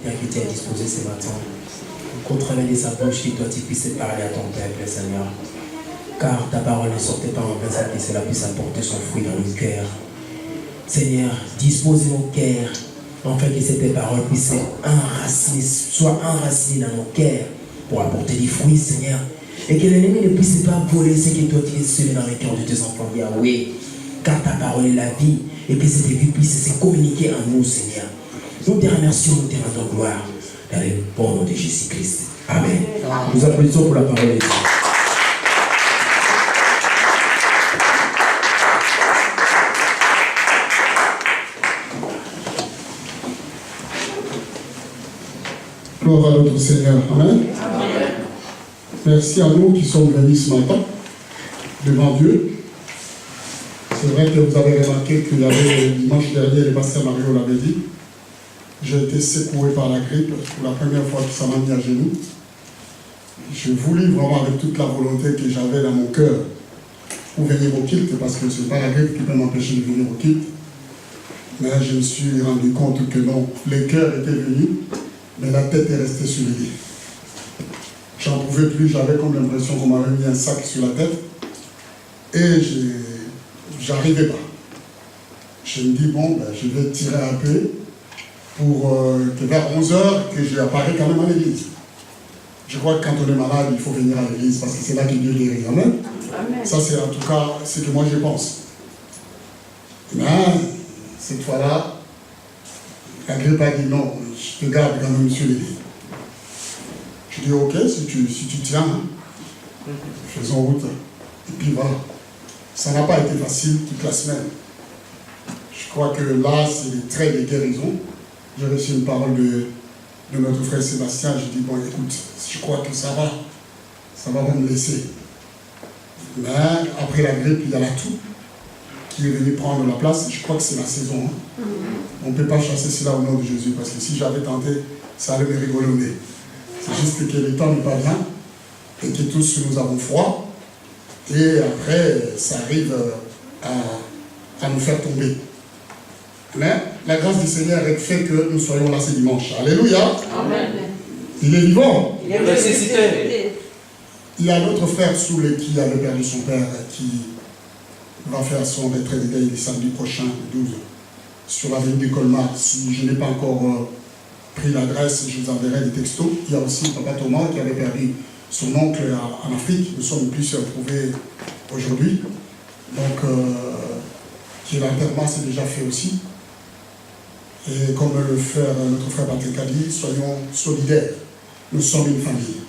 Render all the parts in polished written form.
Père qui t'est disposé ce matin, qu'au travers de sa bouche, qui toi tu puisses parler à ton peuple, Seigneur. Car ta parole ne sortait pas en vain, ça que cela puisse apporter son fruit dans nos cœurs. Seigneur, dispose nos cœurs, afin que cette parole puisse soit enracinée dans nos cœurs pour apporter des fruits, Seigneur. Et que l'ennemi ne puisse pas voler ce que toi tu as semé dans les cœurs de tes enfants, Yahweh. Car ta parole est la vie, et que cette vie puisse se communiquer en nous, Seigneur. Nous te remercions, nous te rendons gloire dans le bon nom de Jésus-Christ. Amen. Nous applaudissons pour la parole de Dieu. Gloire à notre Seigneur. Amen. Amen. Merci à nous qui sommes venus ce matin devant Dieu. C'est vrai que vous avez remarqué qu'il y avait le dimanche dernier, le pasteur Mario l'avait dit. J'ai été secoué par la grippe pour la première fois que ça m'a mis à genoux. Je voulais vraiment avec toute la volonté que j'avais dans mon cœur pour venir au culte, parce que ce n'est pas la grippe qui peut m'empêcher de venir au culte. Mais je me suis rendu compte que non, le cœur était venu, mais la tête est restée sur le lit. J'en pouvais plus, j'avais comme l'impression qu'on m'avait mis un sac sur la tête. Et j'arrivais pas. Je me dis, bon, ben, je vais tirer un peu pour que vers 11h, que j'apparais quand même à l'église. Je crois que quand on est malade, il faut venir à l'église, parce que c'est là que Dieu guérit. Amen. Amen. Ça, c'est en tout cas ce que moi je pense. Mais cette fois-là, la grippe a dit non, je te garde quand même sur le lit. Je dis ok, si tu tiens, hein, faisons route. Et puis voilà. Ça n'a pas été facile toute la semaine. Je crois que là, c'est des traits de guérison. J'ai reçu une parole de notre frère Sébastien. Je dis bon, écoute, je crois que ça va me laisser. Mais après la grippe, il y a la toux qui est venue prendre la place. Je crois que c'est la saison. Hein. On ne peut pas chasser cela au nom de Jésus, parce que si j'avais tenté, ça allait me rigolonner. C'est juste que le temps n'est pas bien et que tous nous avons froid. Et après, ça arrive à nous faire tomber. Mais la grâce du Seigneur fait que nous soyons là ce dimanche. Alléluia. Amen. Il est vivant. Il est ressuscité. Il y a notre frère Soule qui avait perdu son père, qui va faire son retrait de deuil le samedi prochain, le 12, sur l'avenue du Colmar. Si je n'ai pas encore pris l'adresse, je vous enverrai des textos. Il y a aussi Papa Thomas qui avait perdu son oncle en Afrique. Nous sommes plus retrouvés aujourd'hui. Donc, qui l'enterrement s'est déjà fait aussi. Et comme notre frère Patrick a dit, soyons solidaires. Nous sommes une famille.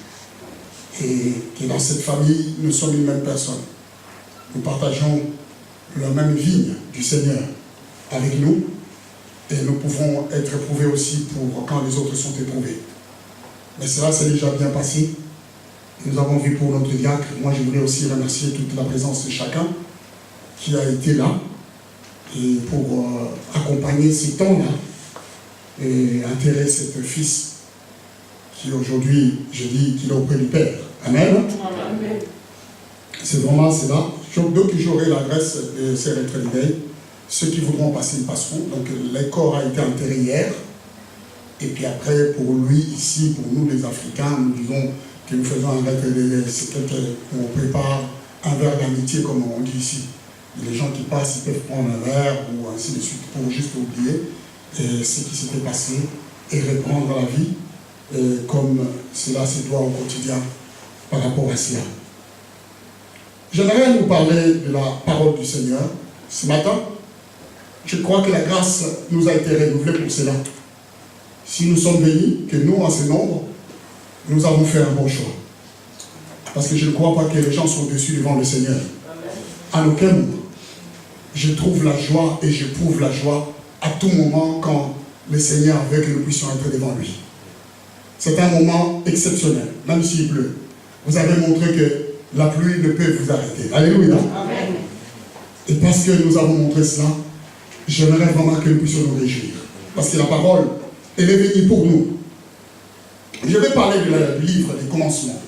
Et que dans cette famille, nous sommes une même personne. Nous partageons la même vigne du Seigneur avec nous. Et nous pouvons être éprouvés aussi pour quand les autres sont éprouvés. Mais cela s'est déjà bien passé. Nous avons vu pour notre diacre. Moi, je voulais aussi remercier toute la présence de chacun qui a été là et pour accompagner ces temps-là et enterrer cet fils qui aujourd'hui, je dis qu'il est auprès du Père. Amen. Amen. C'est vraiment cela. Donc, j'aurai l'adresse de ces retraits de deuil. Ceux qui voudront passer, ils passeront. Donc, le corps a été enterré hier. Et puis après, pour lui, ici, pour nous les Africains, nous disons que nous faisons un retrait de deuil. C'est qu'on prépare un verre d'amitié, comme on dit ici. Les gens qui passent, ils peuvent prendre un verre ou ainsi de suite pour juste oublier ce qui s'était passé et reprendre la vie comme cela se doit au quotidien par rapport à cela. J'aimerais nous parler de la parole du Seigneur ce matin. Je crois que la grâce nous a été renouvelée pour cela. Si nous sommes bénis, que nous, en ce nombre, nous avons fait un bon choix. Parce que je ne crois pas que les gens sont déçus devant le Seigneur. En aucun moment. Je trouve la joie et j'éprouve la joie à tout moment quand le Seigneur veut que nous puissions être devant lui. C'est un moment exceptionnel, même s'il pleut, vous avez montré que la pluie ne peut vous arrêter. Alléluia. Amen. Et parce que nous avons montré cela, j'aimerais vraiment que nous puissions nous réjouir. Parce que la parole, elle est venue pour nous. Je vais parler du livre des commencements.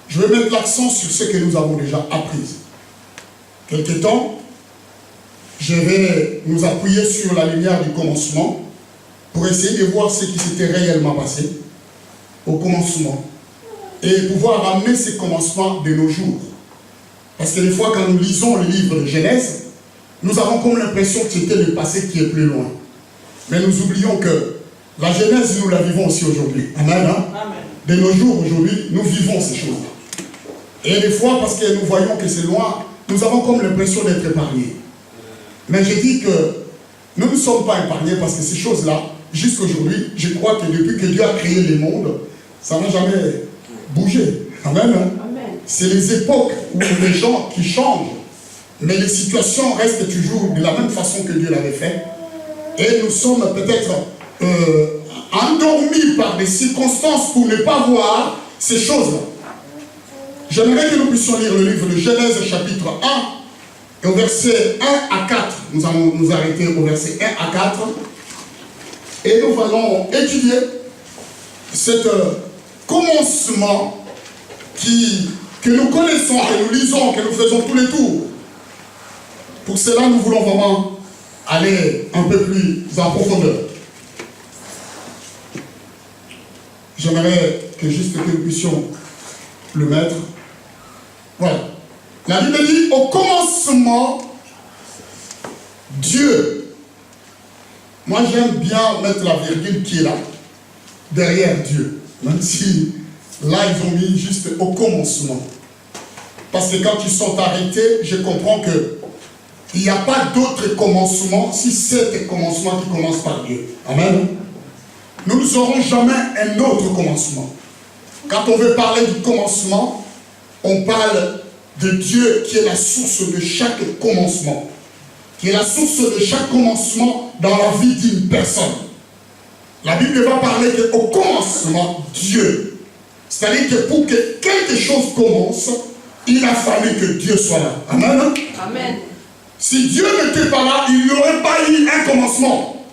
Je vais mettre l'accent sur ce que nous avons déjà appris. Quelque temps, je vais nous appuyer sur la lumière du commencement pour essayer de voir ce qui s'était réellement passé au commencement et pouvoir amener ces commencements de nos jours. Parce que des fois, quand nous lisons le livre de Genèse, nous avons comme l'impression que c'était le passé qui est plus loin. Mais nous oublions que la Genèse, nous la vivons aussi aujourd'hui. Amen. Hein? Amen. De nos jours, aujourd'hui, nous vivons ces choses. Et des fois, parce que nous voyons que c'est loin, nous avons comme l'impression d'être épargnés. Mais je dis que nous ne sommes pas épargnés parce que ces choses-là, jusqu'aujourd'hui, je crois que depuis que Dieu a créé le monde, ça n'a jamais bougé. Amen. Hein? Amen. C'est les époques où les gens qui changent, mais les situations restent toujours de la même façon que Dieu l'avait fait. Et nous sommes peut-être endormis par des circonstances pour ne pas voir ces choses-là. J'aimerais que nous puissions lire le livre de Genèse chapitre 1 et au verset 1 à 4. Nous allons nous arrêter au verset 1 à 4 et nous allons étudier ce commencement que nous connaissons, que nous lisons, que nous faisons tous les tours. Pour cela, nous voulons vraiment aller un peu plus en profondeur. J'aimerais que juste que nous puissions le mettre. Voilà. La Bible dit, au commencement, Dieu. Moi, j'aime bien mettre la virgule qui est là, derrière Dieu. Même si, là, ils ont mis juste au commencement. Parce que quand ils sont arrêtés, je comprends que il n'y a pas d'autre commencement si c'est un commencement qui commence par Dieu. Amen. Nous n'aurons jamais un autre commencement. Quand on veut parler du commencement, on parle de Dieu qui est la source de chaque commencement. Qui est la source de chaque commencement dans la vie d'une personne. La Bible va parler qu'au commencement, Dieu. C'est-à-dire que pour que quelque chose commence, il a fallu que Dieu soit là. Amen. Amen. Si Dieu n'était pas là, il n'y aurait pas eu un commencement.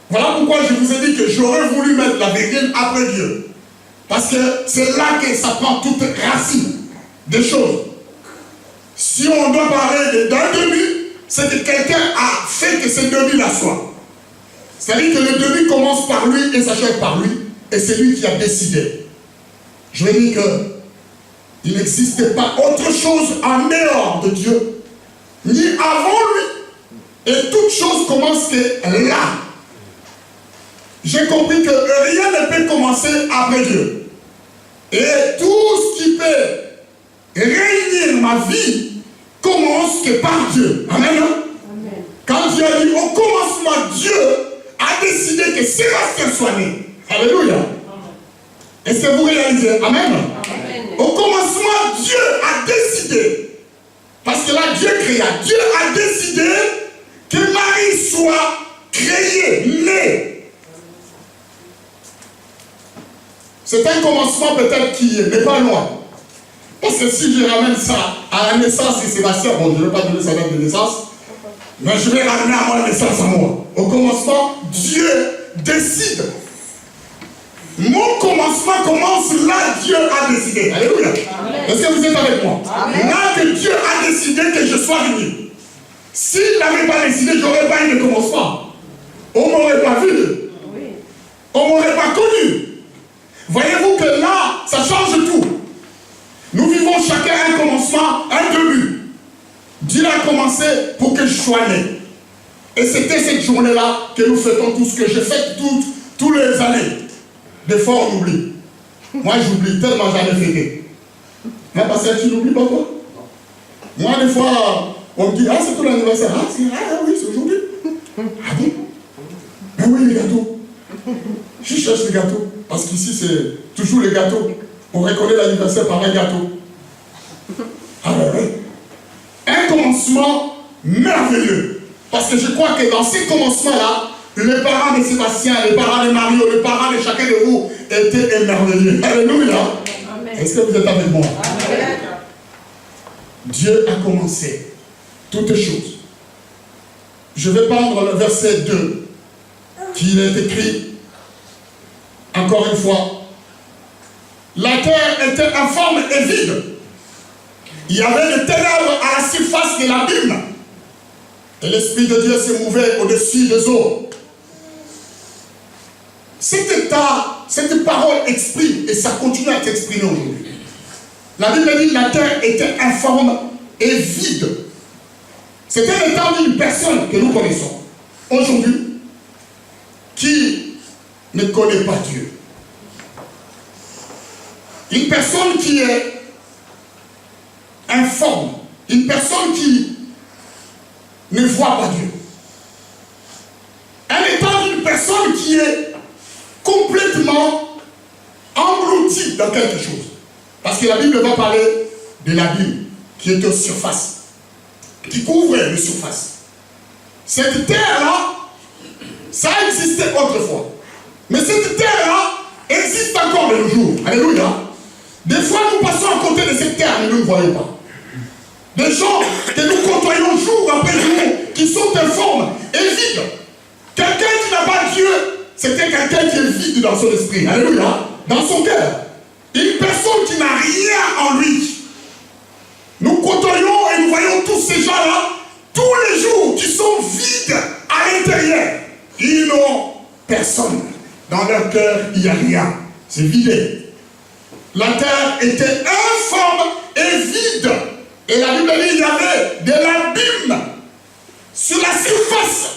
Voilà pourquoi je vous ai dit que j'aurais voulu mettre la virgule après Dieu. Parce que c'est là que ça prend toute racine des choses. Si on doit parler d'un début, c'est que quelqu'un a fait que ce début-là soit. C'est-à-dire que le début commence par lui et s'achève par lui. Et c'est lui qui a décidé. Je veux dire qu'il n'existait pas autre chose en dehors de Dieu, ni avant lui. Et toute chose commence que là. J'ai compris que rien ne peut commencer après Dieu. Et tout ce qui peut réunir ma vie commence que par Dieu. Amen. Amen. Quand Dieu a dit au commencement, Dieu a décidé que Sébastien soit né. Alléluia. Est-ce que vous réalisez? Amen. Amen. Au commencement, Dieu a décidé. Parce que là, Dieu créa. Dieu a décidé que Marie soit créée, née. C'est un commencement peut-être qui n'est pas loin. Parce que si je ramène ça à la naissance de Sébastien, bon, je ne vais pas donner sa date de naissance, mais je vais ramener à ma naissance à moi. Au commencement, Dieu décide. Mon commencement commence là, Dieu a décidé. Alléluia. Est-ce que vous êtes avec moi? Amen. Là que Dieu a décidé que je sois venu. S'il n'avait pas décidé, je n'aurais pas eu de commencement. On ne m'aurait pas vu. Oui. On ne m'aurait pas connu. Voyez-vous que là, ça change tout. Nous vivons chacun un commencement, un début. Dieu a commencé pour que je sois né. Et c'était cette journée-là que nous fêtons tous, que je fête toutes les années. Des fois, on oublie. Moi, j'oublie tellement j'en ai fêté. Mais parce que tu n'oublies pas toi? Moi, des fois, on me dit, ah, c'est ton anniversaire. Ah oui, c'est aujourd'hui. Ah bon? Mais oui, les gâteaux. Je cherche les gâteaux. Parce qu'ici, c'est toujours les gâteaux. On reconnaît l'anniversaire par un gâteau. Ah oui. Un commencement merveilleux. Parce que je crois que dans ces commencements-là, les parents de Sébastien, les parents de Mario, les parents de chacun de vous étaient émerveillés. Alléluia. Amen. Est-ce que vous êtes avec moi? Amen. Dieu a commencé toutes choses. Je vais prendre le verset 2 qui est écrit encore une fois. La terre était informe et vide. Il y avait des ténèbres à la surface de l'abîme. Et l'Esprit de Dieu se mouvait au-dessus des eaux. Cette parole exprime, et ça continue à s'exprimer aujourd'hui. La Bible dit que la terre était informe et vide. C'était le temps d'une personne que nous connaissons aujourd'hui qui ne connaît pas Dieu. Une personne qui est informe, une personne qui ne voit pas Dieu. Un état d'une personne qui est complètement engloutie dans quelque chose. Parce que la Bible va parler de l'abîme qui est aux surfaces, qui couvre les surfaces. Cette terre-là, ça existait autrefois. Mais cette terre-là existe encore de nos jours. Alléluia. Des fois, nous passons à côté de cette terre, mais nous ne voyons pas. Des gens que nous côtoyons jour après jour, qui sont informes et vides. Quelqu'un qui n'a pas Dieu, c'était quelqu'un qui est vide dans son esprit. Alléluia. Dans son cœur. Une personne qui n'a rien en lui. Nous côtoyons et nous voyons tous ces gens-là, tous les jours, qui sont vides à l'intérieur. Ils n'ont personne. Dans leur cœur, il n'y a rien. C'est vidé. La terre était informe et vide. Et la Bible dit qu'il y avait de l'abîme sur la surface.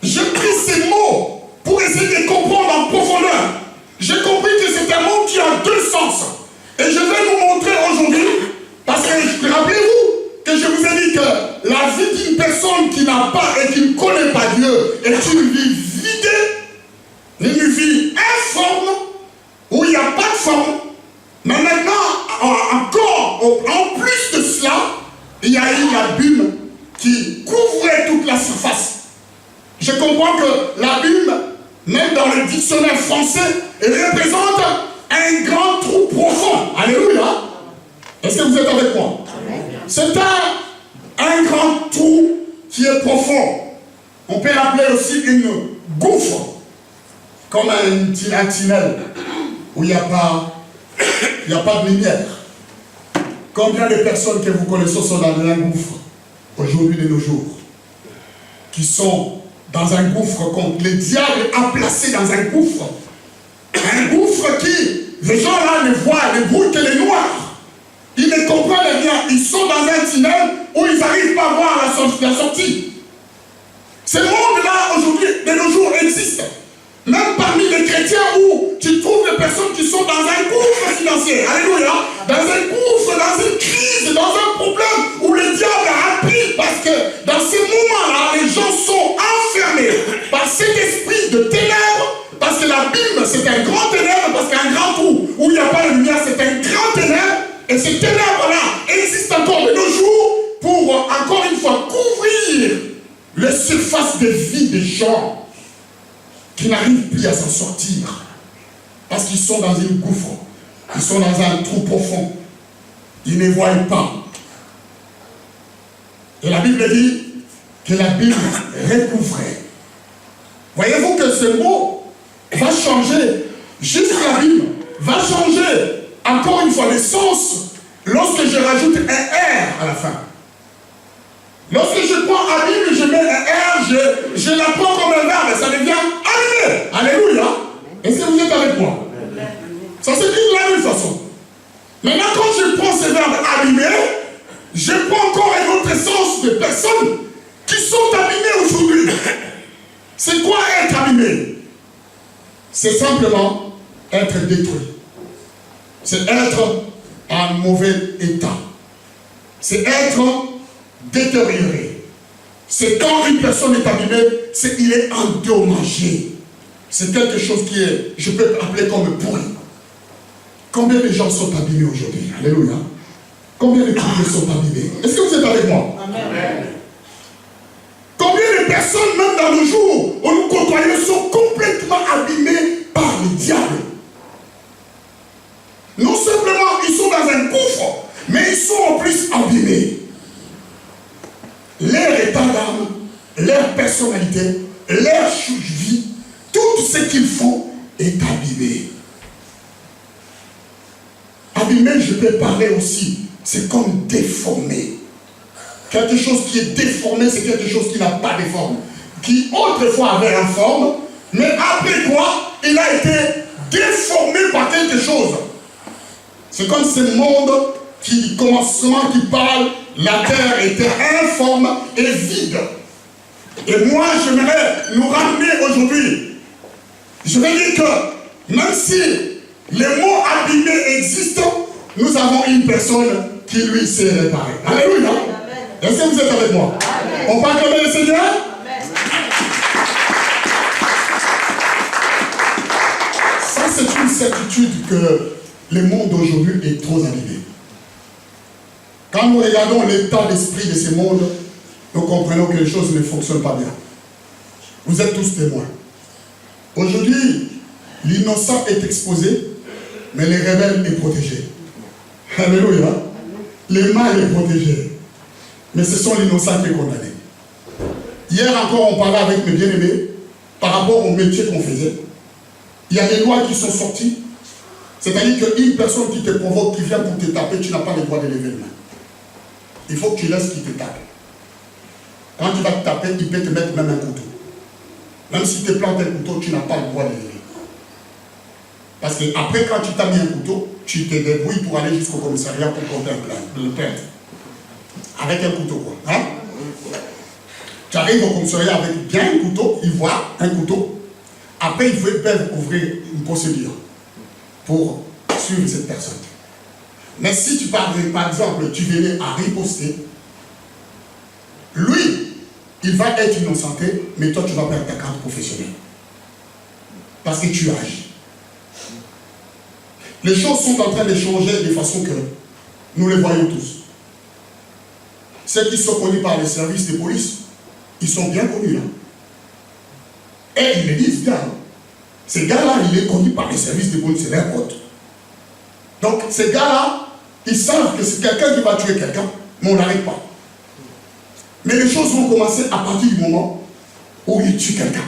J'ai pris ces mots pour essayer de comprendre en profondeur. J'ai compris que c'est un mot qui a deux sens. Et je vais vous montrer aujourd'hui, parce que rappelez-vous que je vous ai dit que la vie d'une personne qui n'a pas et qui ne connaît pas Dieu est une vie vidée, une vie informe, où il n'y a pas de forme. Mais maintenant, encore, en plus de cela, il y a eu l'abîme qui couvrait toute la surface. Je comprends que l'abîme, même dans le dictionnaire français, représente un grand trou profond. Alléluia. Est-ce que vous êtes avec moi? C'est un grand trou qui est profond. On peut l'appeler aussi une gouffre, comme un tunnel où il n'y a pas de lumière. Combien de personnes que vous connaissez sont dans un gouffre aujourd'hui de nos jours, qui sont dans un gouffre que le diable a placé dans un gouffre. Un gouffre qui, les gens là ne voient, ne brûlent que les noirs. Ils ne comprennent rien. Ils sont dans un tunnel où ils n'arrivent pas à voir la sortie. Ce monde-là, aujourd'hui, de nos jours, existe. Même parmi les chrétiens où tu trouves des personnes qui sont dans un gouffre financier. Alléluia. Dans un gouffre, dans une crise, dans un problème où le diable a appris. Parce que dans ces moments-là, les gens sont enfermés par cet esprit de ténèbres. Parce que l'abîme, c'est un grand ténèbre, parce qu'un grand trou où il n'y a pas de lumière, c'est un grand ténèbre. Et ces ténèbres-là existent encore de nos jours pour, encore une fois, couvrir les surfaces de vie des gens qui n'arrivent plus à s'en sortir. Parce qu'ils sont dans une gouffre. Ils sont dans un trou profond. Ils ne voient pas. Et la Bible dit que l'abîme recouvrait. Voyez-vous que ce mot va changer, juste l'abîme, va changer encore une fois le sens lorsque je rajoute un R à la fin. Lorsque je prends abîme, je mets un R, je la prends comme un verbe, ça devient abîmé. Alléluia. Est-ce que vous êtes avec moi? Ça se dit de la même façon. Maintenant, quand je prends ce verbe abîmé, je prends encore un autre sens de personnes qui sont abîmées aujourd'hui. C'est quoi être abîmé? C'est simplement être détruit. C'est être en mauvais état. C'est être détérioré. C'est quand une personne est abîmée, c'est qu'il est endommagé. C'est quelque chose qui est, je peux appeler comme pourri. Combien de gens sont abîmés aujourd'hui? Alléluia. Combien de couples sont abîmés? Est-ce que vous êtes avec moi? Amen. Combien de personnes, même dans nos jours, où nous côtoyons, sont complètement abîmées par le diable? Non simplement, ils sont personnalité, leur vie, tout ce qu'ils font est abîmé. Abîmé, je peux parler aussi, c'est comme déformé. Quelque chose qui est déformé, c'est quelque chose qui n'a pas de forme. Qui autrefois avait une forme, mais après quoi, il a été déformé par quelque chose. C'est comme ce monde qui, commencement, qui parle, la terre était informe et vide. Et moi, j'aimerais nous ramener aujourd'hui. Je vais dire que même si les mots abîmés existent, nous avons une personne qui lui sait réparer. Alléluia. Est-ce que vous êtes avec moi? Amen. On peut acclamer le Seigneur? Amen. Ça, c'est une certitude que le monde d'aujourd'hui est trop abîmé. Quand nous regardons l'état d'esprit de ce monde, nous comprenons que les choses ne fonctionnent pas bien. Vous êtes tous témoins. Aujourd'hui, l'innocent est exposé, mais le rebelle est protégé. Alléluia. Le mal est protégé. Mais ce sont l'innocent qui est condamné. Hier encore, on parlait avec mes bien-aimés par rapport au métier qu'on faisait. Il y a des lois qui sont sorties. C'est-à-dire qu'une personne qui te provoque, qui vient pour te taper, tu n'as pas le droit de lever la main. Il faut que tu laisses qu'il te tape. Quand tu vas te taper, il peut te mettre même un couteau. Même si tu te plantes un couteau, tu n'as pas le droit de lever. Parce qu'après, quand tu t'as mis un couteau, tu te débrouilles pour aller jusqu'au commissariat pour compter le plainte. Avec un couteau, quoi. Hein? Tu arrives au commissariat avec bien un couteau, ils voient un couteau. Après, ils peuvent ouvrir une procédure pour suivre cette personne. Mais si tu parles, par exemple, tu venais à riposter, lui, il va être innocenté, mais toi, tu vas perdre ta carte professionnelle. Parce que tu agis. Les choses sont en train de changer de façon que nous les voyons tous. Ceux qui sont connus par les services de police, ils sont bien connus. Hein? Et ils le disent bien. Hein? Ces gars-là, il est connu par les services de police, c'est leur pote. Donc, ces gars-là, ils savent que c'est quelqu'un qui va tuer quelqu'un, mais on n'arrive pas. Mais les choses vont commencer à partir du moment où il tue quelqu'un.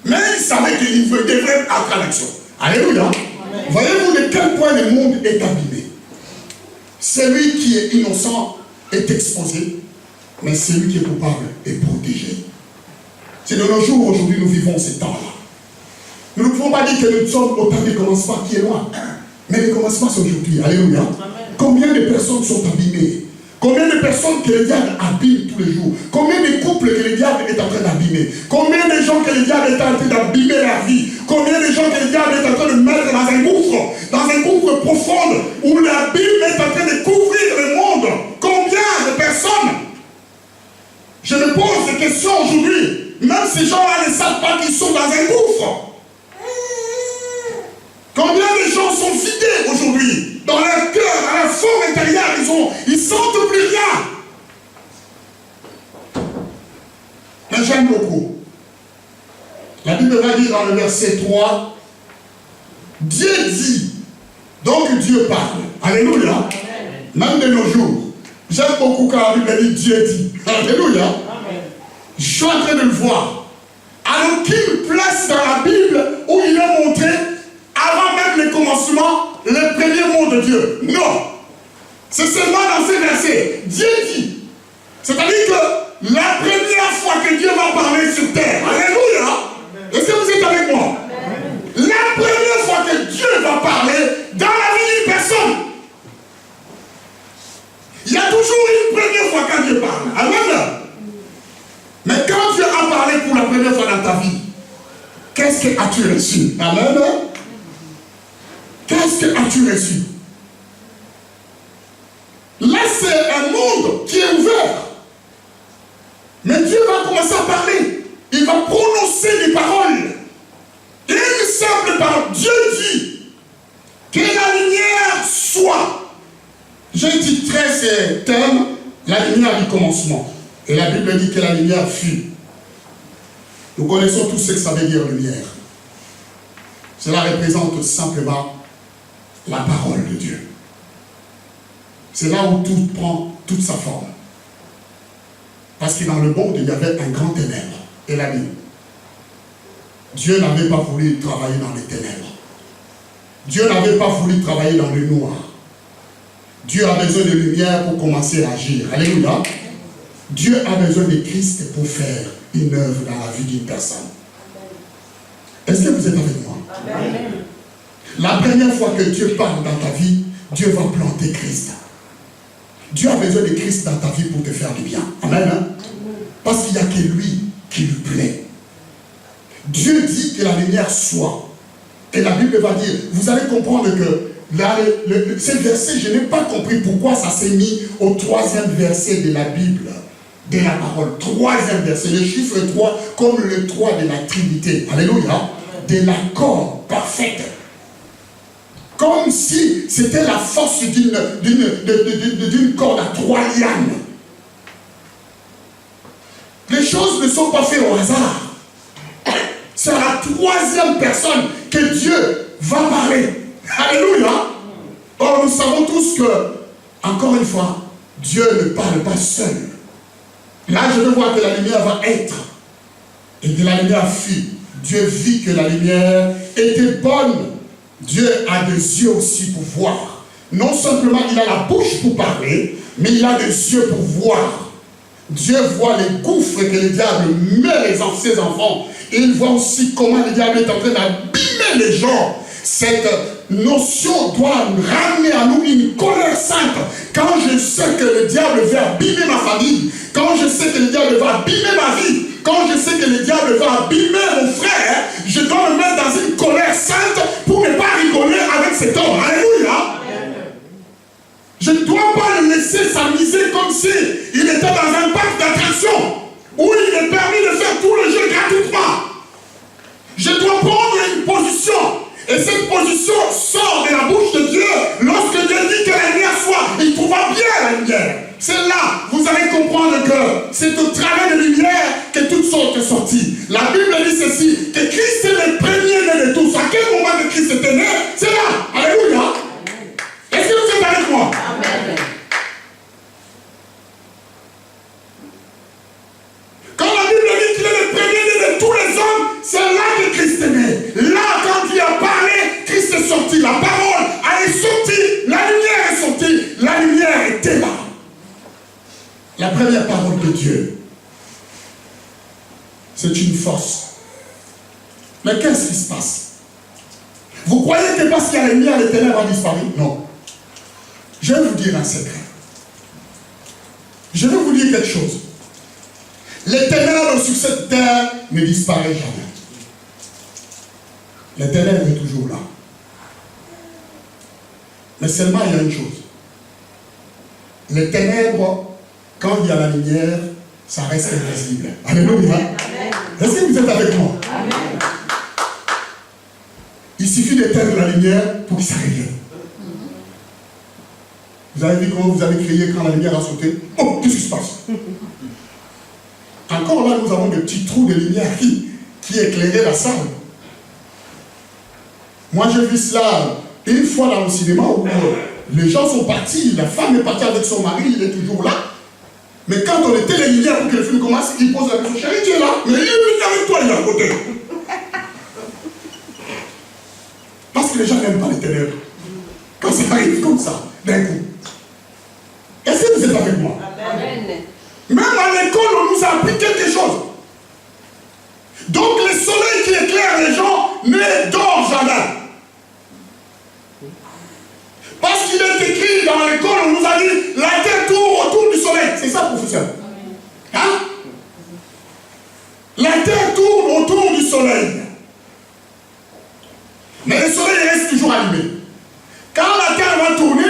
Mais ils savaient qu'il devrait être à l'action. Alléluia. Voyez-vous de quel point le monde est abîmé. Celui qui est innocent est exposé, mais celui qui est coupable est protégé. C'est de nos jours, aujourd'hui, nous vivons ces temps-là. Nous ne pouvons pas dire que nous sommes au temps du commencement qui est loin. Mais le commencement, c'est aujourd'hui. Alléluia. Amen. Combien de personnes sont abîmées? Combien de personnes que le diable abîme tous les jours? Combien de couples que le diable est en train d'abîmer? Combien de gens que le diable est en train d'abîmer leur vie? Combien de gens que le diable est en train de mettre dans un gouffre profond où la Bible est en train de couvrir le monde? Combien de personnes? Je me pose des questions aujourd'hui. Même ces gens-là ne savent pas qu'ils sont dans un gouffre. Combien de gens sont vidés aujourd'hui? Dans leur cœur, à la forme intérieure, ils sentent plus rien. Mais j'aime beaucoup. La Bible va dire dans le verset 3, Dieu dit, donc Dieu parle. Alléluia. Même de nos jours. J'aime beaucoup quand la Bible dit Dieu dit. Alléluia. Je suis en train de le voir. À aucune place dans la Bible où il est montré, avant même le commencement, le premier mot de Dieu. Non. C'est seulement dans ces versets. Dieu dit. C'est-à-dire que la première fois que Dieu va parler sur terre. Alléluia. Est-ce que vous êtes avec moi? La première fois que Dieu va parler dans la vie d'une personne. Il y a toujours une première fois quand Dieu parle. Amen. Mais quand Dieu a parlé pour la première fois dans ta vie, qu'est-ce que as-tu reçu? Amen. Qu'est-ce que as-tu reçu? Là, c'est un monde qui est ouvert. Mais Dieu va commencer à parler. Il va prononcer des paroles. Et une simple parole. Dieu dit que la lumière soit. J'ai titré ce thème, la lumière du commencement. Et la Bible dit que la lumière fut. Nous connaissons tous ce que ça veut dire lumière. Cela représente simplement la parole de Dieu. C'est là où tout prend toute sa forme. Parce que dans le monde, il y avait un grand ténèbre. et la nuit. Dieu n'avait pas voulu travailler dans les ténèbres. Dieu n'avait pas voulu travailler dans le noir. Dieu a besoin de lumière pour commencer à agir. Alléluia. Dieu a besoin de Christ pour faire une œuvre dans la vie d'une personne. Est-ce que vous êtes avec moi? Amen. La première fois que Dieu parle dans ta vie, Dieu va planter Christ. Dieu a besoin de Christ dans ta vie pour te faire du bien. Amen. Hein? Parce qu'il n'y a que lui qui lui plaît. Dieu dit que la lumière soit. Et la Bible va dire, vous allez comprendre que ce verset, je n'ai pas compris pourquoi ça s'est mis au 3e verset de la Bible, de la parole. 3e verset, le chiffre 3, comme le 3 de la Trinité. Alléluia. De l'accord parfait. Comme si c'était la force d'une corde à 3 lianes. Les choses ne sont pas faites au hasard. C'est à la 3e personne que Dieu va parler. Alléluia. Or, nous savons tous que, encore une fois, Dieu ne parle pas seul. Là, je veux voir que la lumière va être. Et que la lumière fut. Dieu vit que la lumière était bonne. Dieu a des yeux aussi pour voir. Non simplement il a la bouche pour parler, mais il a des yeux pour voir. Dieu voit les gouffres que le diable met ses enfants. Et il voit aussi comment le diable est en train d'abîmer les gens. Cette notion doit ramener à nous une colère sainte. Quand je sais que le diable veut abîmer ma famille, quand je sais que le diable va abîmer ma vie, quand je sais que le diable va abîmer mon frère, je dois me mettre dans une colère sainte pour ne pas rigoler avec cet homme. Alléluia. Je ne dois pas le laisser s'amuser comme s'il était dans un parc d'attraction où il est permis de faire tout le jeu gratuitement. Je dois prendre une position. Et cette position sort de la bouche de Dieu lorsque Dieu dit que la lumière soit. Il trouva bien la lumière. C'est là, vous allez comprendre que c'est au travers de lumière que toutes sortes sont sorties. La Bible dit ceci, que Christ est le premier-né de tous. À quel moment que Christ était né? C'est là. Alléluia. Est-ce que vous êtes avec moi? Amen. Quand la Bible dit qu'il est le premier-né de tous les hommes, c'est là que Christ est né. Là, quand Dieu a parlé, Christ est sorti. La parole est sortie. La lumière est sortie. La lumière était là. La première parole de Dieu, c'est une force. Mais qu'est-ce qui se passe? Vous croyez que parce qu'il y a la lumière, les ténèbres ont disparu? Non. Je vais vous dire un secret. Je vais vous dire quelque chose. Les ténèbres sur cette terre ne disparaissent jamais. Les ténèbres sont toujours là. Mais seulement il y a une chose. Les ténèbres, quand il y a la lumière, ça reste invisible. Alléluia. Est-ce que vous êtes avec moi? Amen. Il suffit d'éteindre la lumière pour que ça revienne. Vous avez vu comment vous avez crié quand la lumière a sauté? Oh, qu'est-ce qui se passe? Encore là, nous avons des petits trous de lumière qui éclairaient la salle. Moi, j'ai vu cela une fois dans le cinéma où les gens sont partis, la femme est partie avec son mari, il est toujours là. Mais quand on était les lumières pour que le film commence, il pose la question, chérie, tu es là? Mais il est venu avec toi, il est à côté. Parce que les gens n'aiment pas les ténèbres. Quand ça arrive comme ça, d'un coup. Est-ce que vous êtes avec moi? Amen. Même à l'école, on nous a appris quelque chose. Donc le soleil qui éclaire les gens ne dort jamais. Parce qu'il est écrit dans l'école, on nous a dit, la terre tourne autour du soleil. C'est ça, professeur? Hein? La terre tourne autour du soleil. Mais le soleil reste toujours allumé. Quand la terre va tourner,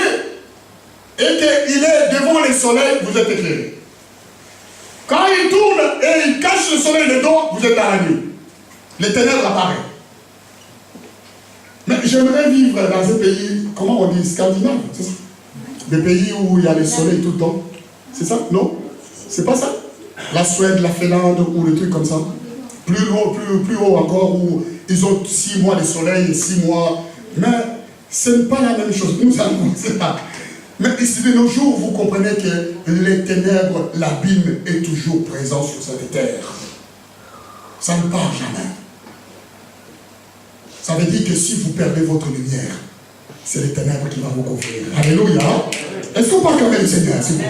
et qu'il est devant le soleil, vous êtes éclairé. Quand il tourne et il cache le soleil dedans, vous êtes dans la nuit. Les ténèbres apparaissent. Mais j'aimerais vivre dans un pays, comment on dit, scandinave, c'est ça? Des pays où il y a le soleil tout le temps. C'est ça? Non? C'est pas ça? La Suède, la Finlande ou des trucs comme ça. Plus haut encore, où ils ont 6 mois de soleil et 6 mois. Mais ce n'est pas la même chose. Nous allons, c'est pas. Mais ici de nos jours, vous comprenez que les ténèbres, l'abîme est toujours présent sur cette terre. Ça ne part jamais. Ça veut dire que si vous perdez votre lumière, c'est les ténèbres qui vont vous couvrir. Alléluia. Est-ce qu'on parle quand même, Seigneur, s'il vous plaît?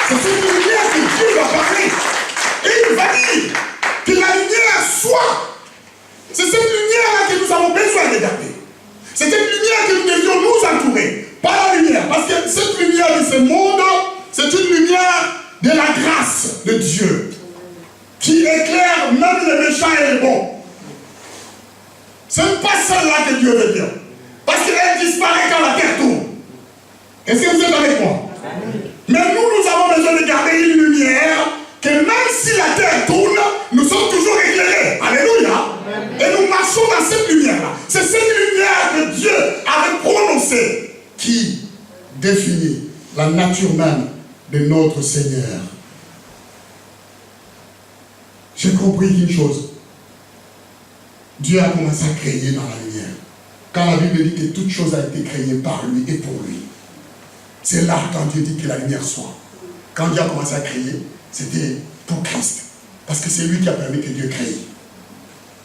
C'est cette lumière que Dieu va parler. Et il va dire que la lumière soit. C'est cette lumière-là que nous avons besoin de garder. C'est cette lumière que nous devions nous entourer. Pas la lumière. Parce que cette lumière de ce monde, c'est une lumière de la grâce de Dieu. Qui éclaire même les méchants et les bons. Ce n'est pas celle-là que Dieu veut dire. Parce qu'elle disparaît quand la terre tourne. Est-ce que vous êtes avec moi? Mais nous avons besoin de garder une lumière que même si la terre tourne, nous sommes toujours éclairés. Alléluia. Et nous marchons dans cette lumière-là. C'est cette lumière que Dieu avait prononcée qui définit la nature même de notre Seigneur. J'ai compris une chose. Dieu a commencé à créer dans la lumière. Quand la Bible dit que toute chose a été créée par lui et pour lui. C'est là quand Dieu dit que la lumière soit. Quand Dieu a commencé à créer, c'était pour Christ. Parce que c'est lui qui a permis que Dieu crée.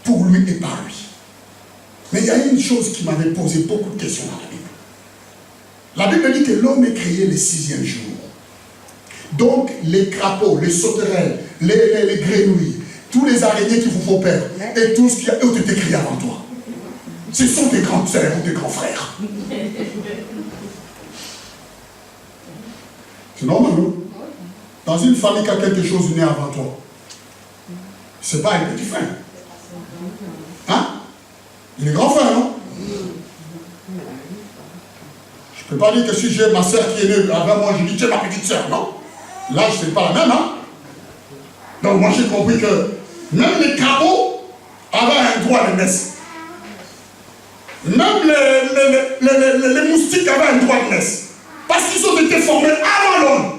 Pour lui et par lui. Mais il y a une chose qui m'avait posé beaucoup de questions dans la Bible. La Bible dit que l'homme est créé le 6e jour. Donc les crapauds, les sauterelles, les grenouilles, tous les araignées qui vous font peur, et tout ce qui a été créé avant toi. Ce sont tes grandes sœurs ou tes grands frères. C'est normal, non? Dans une famille qui a quelque chose né avant toi, c'est pas un petit frère. Hein? Il est grand frère, non? Je ne peux pas dire que si j'ai ma soeur qui est née avant moi, je dis tu es ma petite soeur, non? Là, je ne sais pas la même, hein? Donc moi j'ai compris que même les crapauds avaient un droit de naissance. Même les moustiques avaient un droit de naissance. Parce qu'ils ont été formés avant l'homme.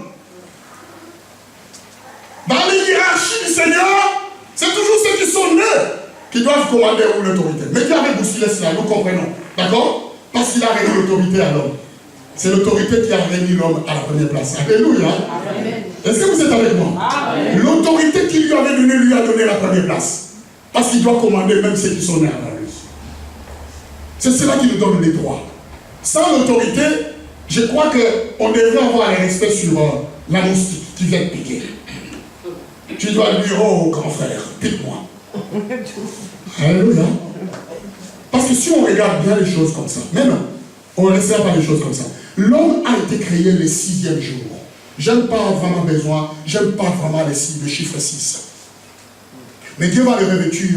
Dans les hiérarchies du Seigneur, c'est toujours ceux qui sont nés qui doivent commander ou l'autorité. Mais Dieu avait bousculé cela, nous comprenons. D'accord? Parce qu'il a remis l'autorité à l'homme. C'est l'autorité qui a remis l'homme à la première place. Alléluia. Est-ce que vous êtes avec moi? L'autorité qu'il lui avait donnée lui a donné la première place. Parce qu'il doit commander même ceux qui sont nés avant lui. C'est cela qui nous donne les droits. Sans l'autorité, je crois qu'on devrait avoir un respect sur la moustique qui vient de piquer. Tu dois lui dire, oh grand frère, pique-moi. Alléluia. Parce que si on regarde bien les choses comme ça, mais non, on ne laissera pas les choses comme ça. L'homme a été créé le 6e jour. J'aime pas vraiment besoin, j'aime pas vraiment le chiffre 6. Mais Dieu va le revêtir,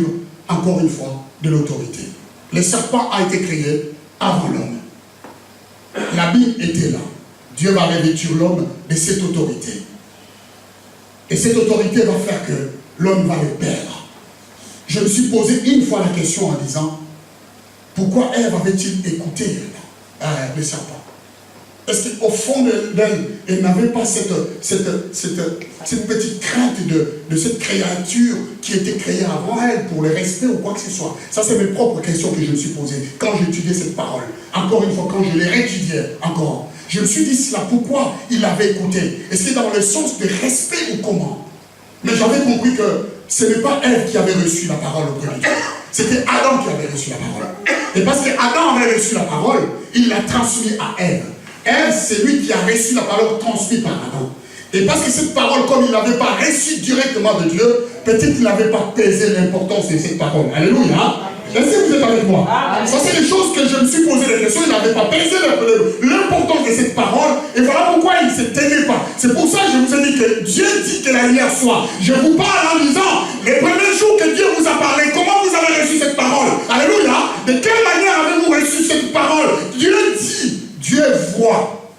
encore une fois, de l'autorité. Le serpent a été créé avant l'homme. La Bible était là. Dieu va revêtir l'homme de cette autorité. Et cette autorité va faire que l'homme va le perdre. Je me suis posé une fois la question en disant, pourquoi Ève avait-il écouté le serpent? Est-ce qu'au fond d'elle, elle n'avait pas cette petite crainte de cette créature qui était créée avant elle pour le respect ou quoi que ce soit? Ça, c'est mes propres questions que je me suis posées quand j'étudiais cette parole. Encore une fois, quand je l'ai réétudiée encore, je me suis dit cela, pourquoi il avait écouté? Est-ce que dans le sens de respect ou comment? Mais j'avais compris que ce n'est pas Ève qui avait reçu la parole au premier temps. C'était Adam qui avait reçu la parole. Et parce que Adam avait reçu la parole, il l'a transmis à Ève. Ève, c'est lui qui a reçu la parole transmise par Adam. Et parce que cette parole, comme il n'avait pas reçu directement de Dieu, peut-être qu'il n'avait pas pesé l'importance de cette parole. Alléluia. Est-ce que vous êtes avec moi? Ça, c'est des choses que je me suis posé des questions. Il n'avait pas pesé l'importance de cette parole. Et voilà pourquoi il ne se tenait pas. C'est pour ça que je vous ai dit que Dieu dit que la lumière soit. Je vous parle en disant, les premiers jours que Dieu vous a parlé, comment vous avez reçu cette parole? Alléluia. De quelle manière avez-vous reçu cette parole? Dieu dit, Dieu voit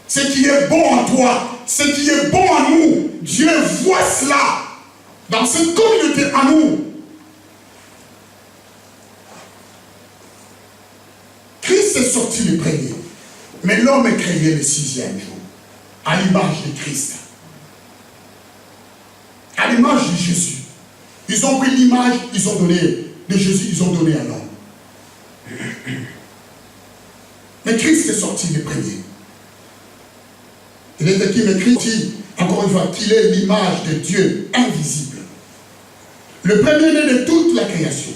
ce qui est bon en toi, ce qui est bon en nous. Dieu voit cela dans cette communauté en nous. Christ est sorti le premier, mais l'homme est créé le 6e jour, à l'image de Christ, à l'image de Jésus. Ils ont pris l'image, ils ont donné de Jésus, ils ont donné à l'homme. Mais Christ est sorti le premier. Il est écrit, mais Christ dit, encore une fois, qu'il est l'image de Dieu invisible, le premier-né de toute la création.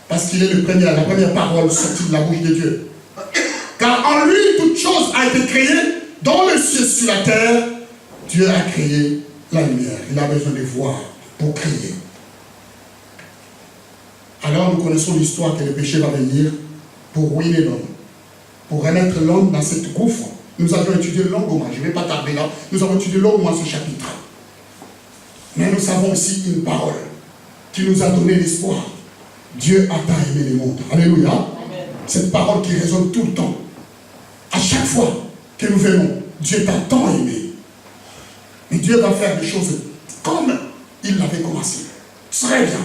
Parce qu'il est le premier, la première parole sortie de la bouche de Dieu. Car en lui, toute chose a été créée, dans le ciel, sur la terre. Dieu a créé la lumière. Il a besoin de voir pour créer. Alors nous connaissons l'histoire que le péché va venir pour ruiner l'homme, pour remettre l'homme dans cette gouffre. Nous avons étudié longuement, je ne vais pas tarder là, nous avons étudié longuement ce chapitre. Mais nous savons aussi une parole qui nous a donné l'espoir. Dieu a tant aimé le monde. Alléluia. Amen. Cette parole qui résonne tout le temps. À chaque fois que nous venons, Dieu t'a tant aimé. Et Dieu va faire des choses comme il l'avait commencé. Très bien.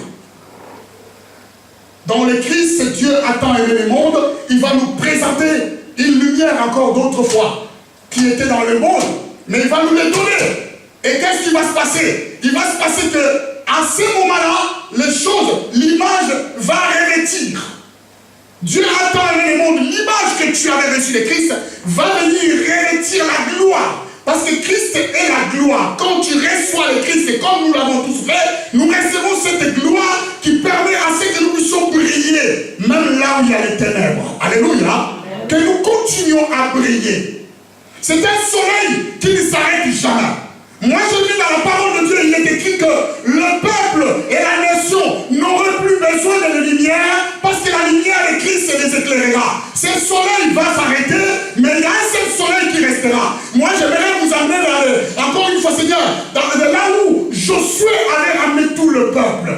Dans le Christ, Dieu a tant aimé le monde, il va nous présenter une lumière encore d'autrefois qui était dans le monde, mais il va nous les donner. Et qu'est-ce qui va se passer? Il va se passer que à ce moment-là, les choses, l'image va revêtir. Dieu a tant aimé le monde, l'image que tu avais reçue de Christ va venir revêtir la gloire. Parce que Christ est la gloire. Quand tu reçois le Christ, et comme nous l'avons tous fait, nous recevons cette gloire qui permet à ce que nous puissions briller, même là où il y a les ténèbres. Alléluia. Que nous continuions à briller. C'est un soleil qui ne s'arrête jamais. Moi je dis dans la parole de Dieu, il est écrit que le peuple et la nation n'auraient plus besoin de la lumière parce que la lumière de Christ les éclairera. Ce soleil va s'arrêter, mais il y a un seul soleil qui restera. Moi j'aimerais vous amener encore une fois Seigneur, dans là où Josué allait amener tout le peuple.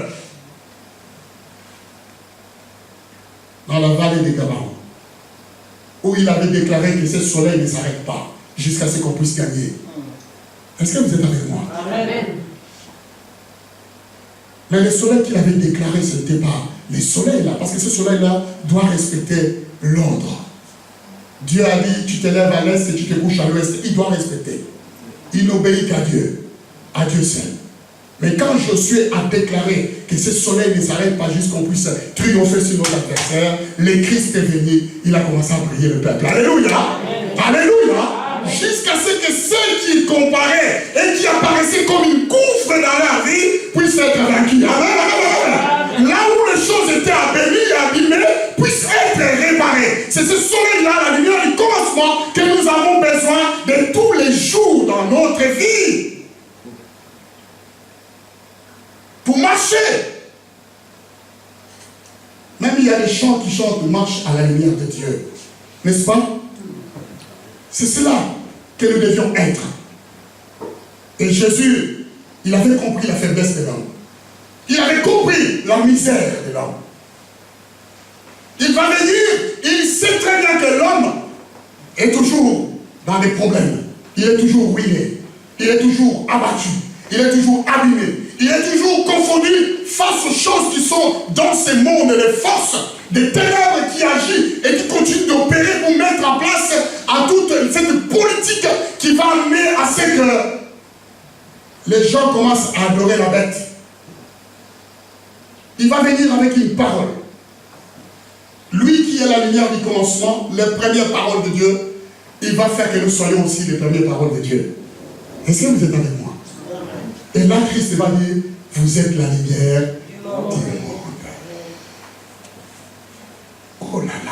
Dans la vallée des Gabaons, où il avait déclaré que ce soleil ne s'arrête pas jusqu'à ce qu'on puisse gagner. Est-ce que vous êtes avec moi? Amen. Mais le soleil qu'il avait déclaré, ce n'était pas le soleil là, parce que ce soleil-là doit respecter l'ordre. Dieu a dit, tu te lèves à l'est et tu te couches à l'ouest. Il doit respecter. Il n'obéit qu'à Dieu seul. Mais quand Josué a déclaré que ce soleil ne s'arrête pas jusqu'on puisse triompher sur notre adversaire, le Christ est venu, il a commencé à prier le peuple. Alléluia! Amen. Alléluia! Jusqu'à ce que ceux qui comparaient et qui apparaissaient comme une gouffre dans leur vie puissent être vaincus. Amen. Là où les choses étaient abîmées et abîmées puissent être réparées. C'est ce soleil-là, la lumière du commencement, que nous avons besoin de tous les jours dans notre vie. Pour marcher. Même il y a des chants qui chantent marche à la lumière de Dieu. N'est-ce pas? C'est cela que nous devions être. Et Jésus, il avait compris la faiblesse de l'homme. Il avait compris la misère de l'homme. Il va venir, il sait très bien que l'homme est toujours dans des problèmes. Il est toujours ruiné. Il est toujours abattu. Il est toujours abîmé. Il est toujours confondu face aux choses qui sont dans ce monde, les forces des ténèbres qui agissent et qui continuent d'opérer pour mettre en place à toute cette politique qui va amener à ce que les gens commencent à adorer la bête. Il va venir avec une parole. Lui qui est la lumière du commencement, les premières paroles de Dieu, il va faire que nous soyons aussi les premières paroles de Dieu. Est-ce que vous êtes avec moi? Et là, Christ va dire, vous êtes la lumière du monde. Oh là là.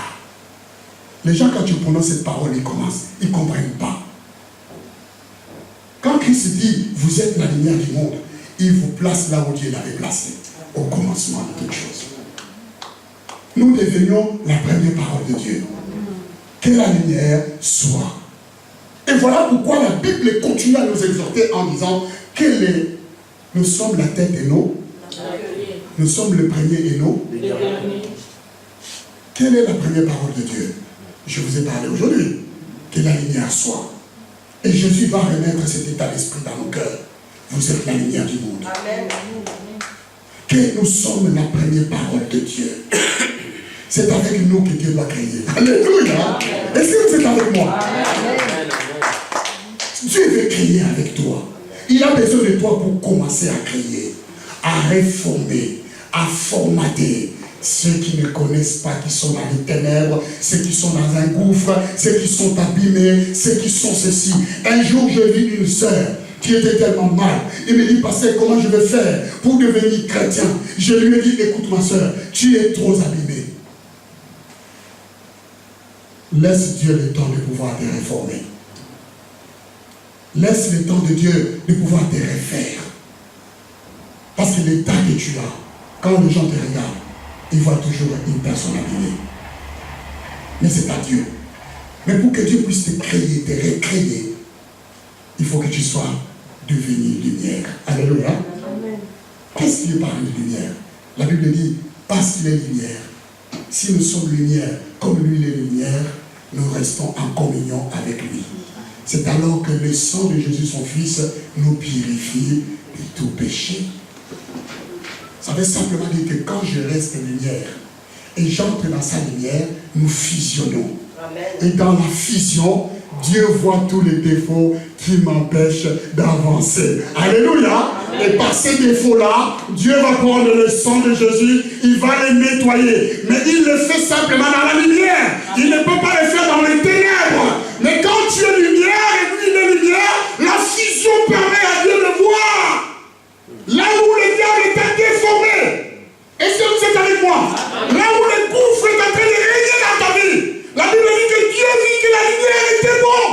Les gens, quand tu prononces cette parole, ils ne comprennent pas. Quand Christ dit, vous êtes la lumière du monde, il vous place là où Dieu l'avait placé, au commencement de toutes choses. Nous devenions la première parole de Dieu. Que la lumière soit. Et voilà pourquoi la Bible continue à nous exhorter en disant que nous sommes la tête et nous sommes le premier et Quelle est la première parole de Dieu? Je vous ai parlé aujourd'hui. Que la lumière soit. Et Jésus va remettre cet état d'esprit dans nos cœurs. Vous êtes la lumière du monde. Amen. Que nous sommes la première parole de Dieu. C'est avec nous que Dieu doit créer. Alléluia. Est-ce que vous êtes avec moi? Amen. Dieu veut créer avec toi. Il a besoin de toi pour commencer à créer, à réformer, à formater ceux qui ne connaissent pas, qui sont dans les ténèbres, ceux qui sont dans un gouffre, ceux qui sont abîmés, ceux qui sont ceci. Un jour, j'ai vu une sœur qui était tellement mal. Il me dit, pasteur, comment je vais faire pour devenir chrétien? Je lui ai dit, écoute ma soeur, tu es trop abîmé. Laisse Dieu le temps de pouvoir te réformer. Laisse le temps de Dieu de pouvoir te refaire. Parce que l'état que tu as, quand les gens te regardent, ils voient toujours une personne abîmée. Mais ce n'est pas Dieu. Mais pour que Dieu puisse te créer, te recréer, il faut que tu sois devenu lumière. Alléluia. Qu'est-ce qui est parle de lumière? La Bible dit, parce qu'il est lumière, si nous sommes lumière, comme lui il est lumière, nous restons en communion avec lui. C'est alors que le sang de Jésus, son Fils, nous purifie de tout péché. Ça veut simplement dire que quand je reste lumière et j'entre dans sa lumière, nous fusionnons. Amen. Et dans la fusion, Dieu voit tous les défauts qui m'empêchent d'avancer. Alléluia. Amen. Et par ces défauts-là, Dieu va prendre le sang de Jésus, il va les nettoyer. Mais il le fait simplement dans la lumière. Il ne peut pas le faire dans les ténèbres. Mais quand tu es lumière et lui il est lumière, la fusion permet à Dieu de voir. Là où le diable était déformé. Est-ce que vous êtes avec moi? Là où le gouffre est en train de régner dans ta vie. La Bible dit que Dieu vit que la lumière était bon.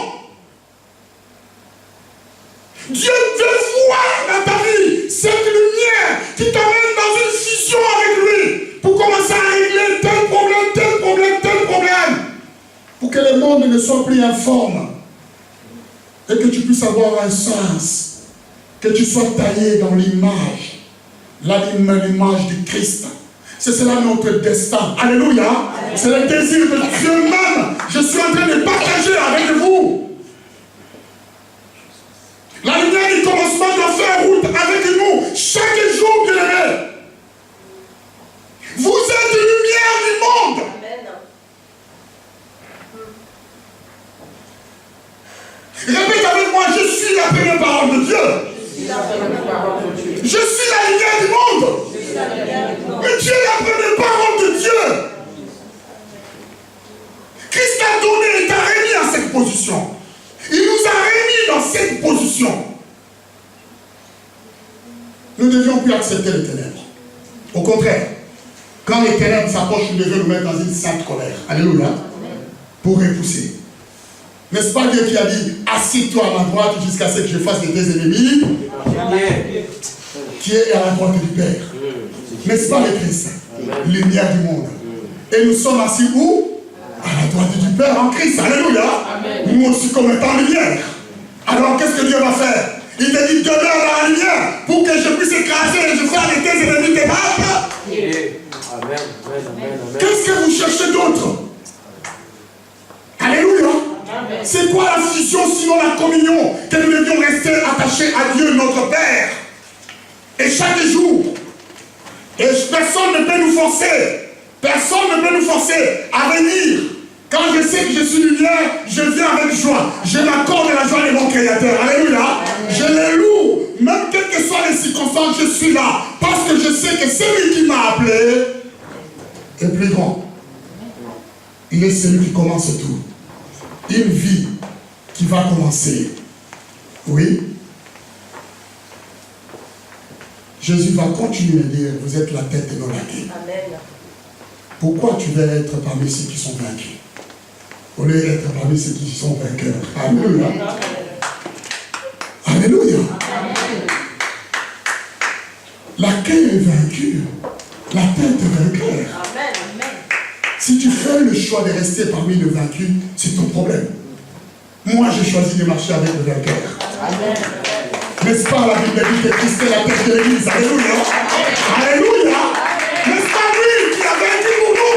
Dieu veut voir dans ta vie cette lumière qui t'amène dans une fusion avec lui pour commencer à régler tel problème, tel problème, tel problème. Pour que le monde ne soit plus informe et que tu puisses avoir un sens. Que tu sois taillé dans l'image, l'image du Christ. C'est cela notre destin. Alléluia. C'est le désir de Dieu même. Je suis en train de partager avec vous. La lumière du commencement doit faire route avec nous chaque jour, bien-aimé. Vous êtes une lumière du monde. Répète avec moi, je suis la première parole de Dieu. Je suis la lumière du monde. Mais Dieu est la première parole de Dieu. Christ a donné et t'a remis à cette position. Il nous a remis dans cette position. Nous ne devions plus accepter les ténèbres. Au contraire, quand les ténèbres s'approchent, nous devons nous mettre dans une sainte colère. Alléluia. Pour repousser. N'est-ce pas Dieu qui a dit, assieds-toi à ma droite jusqu'à ce que je fasse de tes ennemis, qui est à la droite du Père. N'est-ce pas le Christ, lumière du monde. Et nous sommes assis où? À la droite du Père en Christ. Alléluia. Nous aussi comme étant lumière. Alors qu'est-ce que Dieu va faire? Il te dit, demeure dans la lumière pour que je puisse écraser et je fasse de tes ennemis tes marques. Qu'est-ce que vous cherchez d'autre? Alléluia. C'est quoi la fusion sinon la communion? Que nous devions rester attachés à Dieu notre Père. Et chaque jour, et personne ne peut nous forcer. Personne ne peut nous forcer à venir. Quand je sais que je suis lumière, je viens avec joie. Je m'accorde la joie de mon Créateur. Alléluia. Je le loue. Même quelles que soient les circonstances, je suis là. Parce que je sais que celui qui m'a appelé est plus grand. Il est celui qui commence tout. Une vie qui va commencer. Oui. Jésus va continuer à dire, vous êtes la tête et non la queue. Amen. Pourquoi tu veux être parmi ceux qui sont vaincus? Au lieu d'être parmi ceux qui sont vainqueurs. Alléluia. Alléluia. La queue est vaincue. La tête est vainqueur. Amen. Si tu fais le choix de rester parmi les vaincus, c'est ton problème. Moi, j'ai choisi de marcher avec le vainqueur. Amen. N'est-ce pas la Bible dit que Christ est la tête de l'Église? Alléluia. Alléluia. N'est-ce pas lui qui a vaincu pour nous?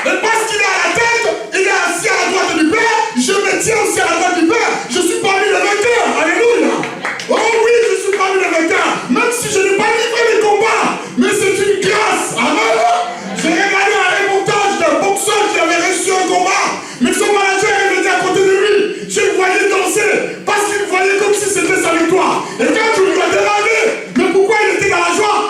Et parce qu'il est à la tête, il est assis à la droite du Père. Je me tiens aussi à la droite du Père. Je suis parmi les vainqueurs. Alléluia. Oh oui, je suis parmi les vainqueurs. Même si je n'ai pas livré les combats. Mais c'est une grâce. Amen. J'ai regardé un reportage d'un boxeur qui avait reçu un combat. Mais son manager est venu à côté de lui. Je le voyais danser. Parce qu'il voyait comme si c'était sa victoire. Et quand je lui ai demandé, mais pourquoi il était dans la joie?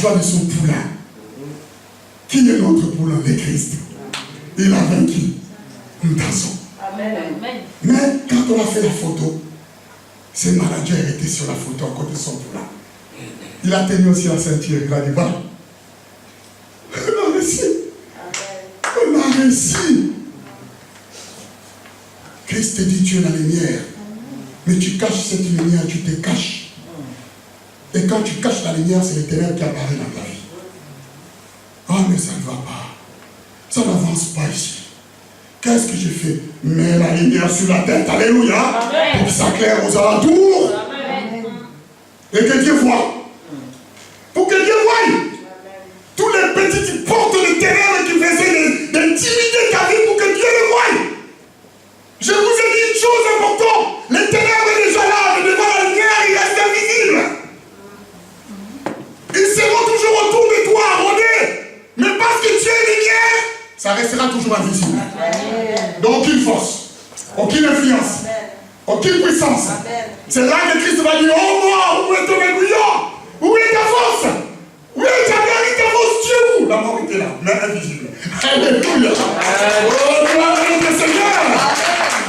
joie de son poulain. Qui est notre poulain? Le Christ. Il a vaincu. Nous dansons. Amen. Mais quand on a fait la photo, ce manager était sur la photo à côté de son poulain. Il a tenu aussi la ceinture. Il a dit, va. On a réussi. On a réussi. Christ te dit, tu es la lumière. Mais tu caches cette lumière, tu te caches. Et quand tu caches la lumière, c'est les ténèbres qui apparaissent dans ta vie. Ah, mais ça ne va pas. Ça n'avance pas ici. Qu'est-ce que j'ai fait? Mets la lumière sur la tête, alléluia, pour que ça claire aux alentours. Amen. Et que Dieu voie. Pour que Dieu voie. Tous les petites portes de ténèbres qui faisaient d'intimider ta vie pour que Dieu le voie. Je vous ai dit une chose importante. Les ténèbres sont déjà là, mais devant la lumière, ils restent invisibles. Ils seront toujours autour de toi, rôdés. Mais parce que tu es lumière, ça restera toujours invisible. Donc aucune force, aucune influence, aucune puissance. C'est là que Christ va dire, oh mort, où est ton aiguillon? Où est ta force? Où est ta guérison, ta force? Tu es où? La mort était là, mais invisible. Alléluia. Oh, gloire à notre Seigneur.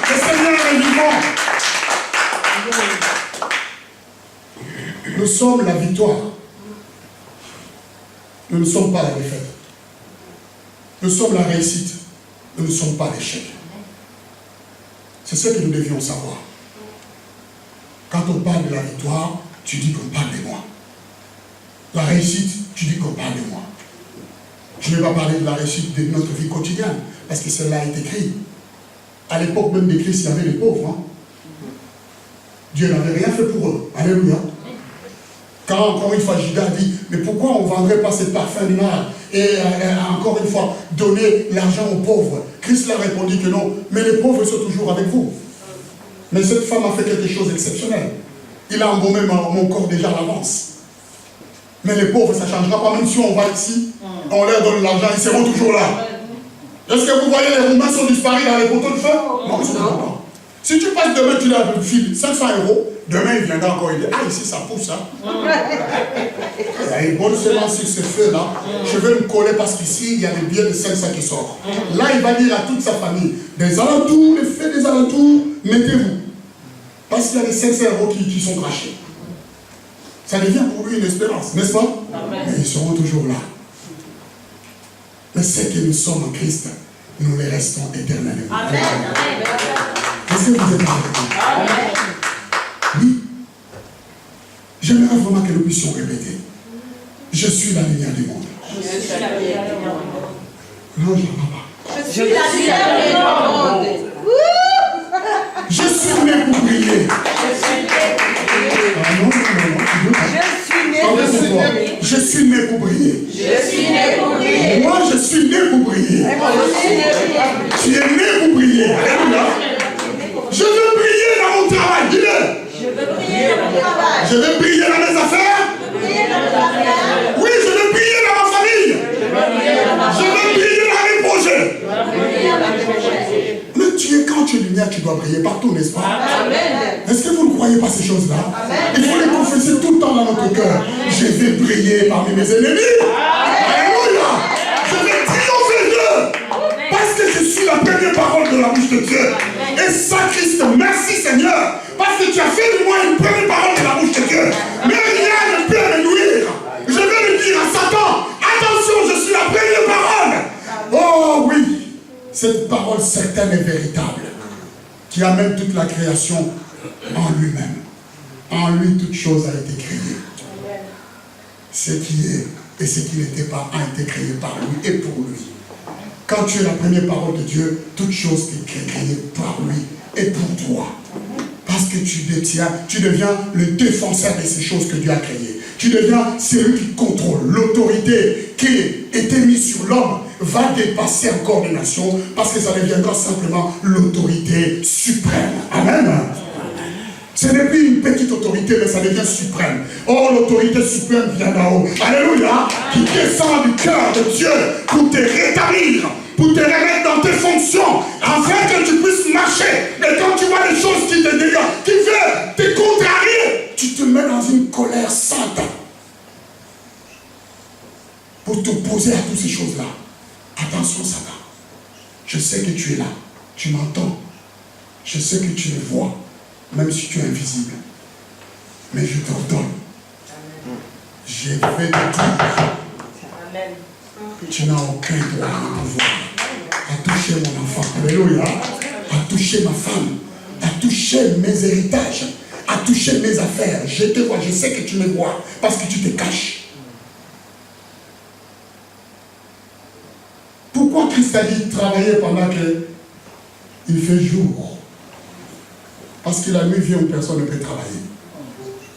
Le Seigneur est vivant. Nous sommes la victoire. Nous ne sommes pas la défaite. Nous sommes la réussite. Nous ne sommes pas l'échec. C'est ce que nous devions savoir. Quand on parle de la victoire, tu dis qu'on parle de moi. La réussite, tu dis qu'on parle de moi. Je ne vais pas parler de la réussite de notre vie quotidienne, parce que celle-là est écrite. À l'époque même de Christ, il y avait les pauvres. Hein? Dieu n'avait rien fait pour eux. Alléluia. Quand encore une fois Judas dit, mais pourquoi on ne vendrait pas ce parfum de nard et encore une fois donner l'argent aux pauvres? Christ leur a répondu que non, mais les pauvres sont toujours avec vous. Mais cette femme a fait quelque chose d'exceptionnel. Il a embaumé mon corps déjà à l'avance. Mais les pauvres, ça ne changera pas, même si on va ici, on leur donne l'argent, ils seront toujours là. Est-ce que vous voyez les Roumains sont disparus dans les poteaux de feu? Non, ils sont pas. Si tu passes demain, tu leur files 500 €, demain il viendra encore, il dit, ah ici ça pousse, hein. Il y a une bonne semence sur ce feu-là, je vais me coller parce qu'ici il y a des billets de 500 qui sortent. Là il va dire à toute sa famille, des alentours, les feux des alentours, mettez-vous. Parce qu'il y a des 500 € qui sont crachés. Ça devient pour lui une espérance, n'est-ce pas? Mais ils seront toujours là. Mais c'est que nous sommes en Christ, nous les restons éternellement. Amen. Est-ce que vous êtes avec moi? Oui. J'aimerais vraiment que nous puissions répéter. Je suis la lumière du monde. Je suis la lumière du monde. Non, je ne vois pas. Je suis la lumière du monde. Je suis né pour briller. Ah non, je suis né pour briller. Je suis né pour briller. Moi, je suis né pour briller. Tu es né pour briller. Alléluia. Je veux briller dans mon travail. Dis-le. Je veux briller dans mon travail. Je veux briller dans mes affaires. Oui, je veux briller dans ma famille. Je veux briller dans mes projets. Mais quand tu es lumière, tu dois briller partout, n'est-ce pas? Amen. Est-ce que vous ne croyez pas ces choses-là? Il faut les confesser tout le temps dans notre cœur. Je vais briller parmi mes ennemis. Alléluia. Je vais triompher d'eux. Parce que je suis la première parole de la bouche de Dieu. Et ça, Christ, merci Seigneur. Parce que tu as fait de moi une première parole de la bouche de Dieu. Mais rien ne peut me nuire. Je vais le dire à Satan. Attention, je suis la première parole. Oh oui. Cette parole certaine et véritable qui amène toute la création en lui-même. En lui, toute chose a été créée. Ce qui est et ce qui n'était pas a été créé par lui et pour lui. Quand tu es la première parole de Dieu, toute chose est créée par lui et pour toi. Parce que tu détiens, tu deviens le défenseur de ces choses que Dieu a créées. Tu deviens celui qui contrôle l'autorité qui était mise sur l'homme va dépasser encore les nations parce que ça deviendra simplement l'autorité suprême. Amen. Ce n'est plus une petite autorité, mais ça devient suprême. Oh, l'autorité suprême vient d'en haut. Alléluia. Qui descend du cœur de Dieu pour te rétablir, pour te remettre dans tes fonctions, afin que tu puisses marcher. Et quand tu vois des choses qui te dégagent, qui veulent te contrarier, tu te mets dans une colère sainte. pour t'opposer à toutes ces choses-là. Attention, Satan. Je sais que tu es là. Tu m'entends. Je sais que tu me vois, même si tu es invisible. Mais je t'ordonne. J'ai fait de tout. Amen. Tu n'as aucun droit de pouvoir à toucher mon enfant. Alléluia. À toucher ma femme. À toucher mes héritages. À toucher mes affaires. Je te vois, je sais que tu me vois parce que tu te caches. Pourquoi Christ a dit travailler pendant qu'il fait jour? Parce que la nuit vient où personne ne peut travailler.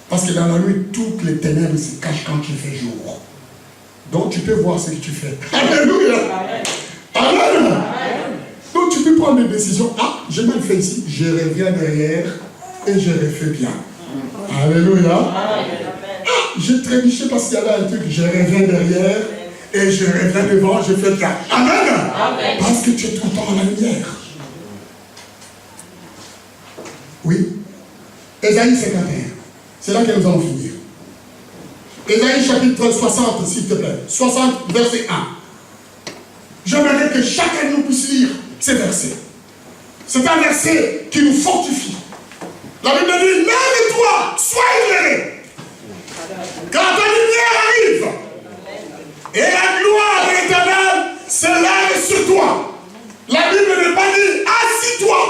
Parce que dans la nuit, toutes les ténèbres se cachent quand il fait jour. Donc tu peux voir ce que tu fais. Alléluia. Amen. Donc tu peux prendre des décisions. Ah, j'ai mal fait ici. Je reviens derrière et je refais bien. Alléluia. Ah, j'ai trébuché parce qu'il y avait un truc. Je reviens derrière et je reviens devant. Je fais bien. Amen. Amen. Parce que tu es tout le temps dans la lumière. Oui. Ésaïe 51. C'est là que nous allons finir. Ésaïe chapitre 60, s'il te plaît. 60, verset 1. J'aimerais que chacun de nous puisse lire ces versets. C'est un verset qui nous fortifie. La Bible dit, lève-toi, sois éclairé. Car ta lumière arrive. Et la gloire de l'Éternel se lève sur toi. La Bible ne pas dit, assis-toi.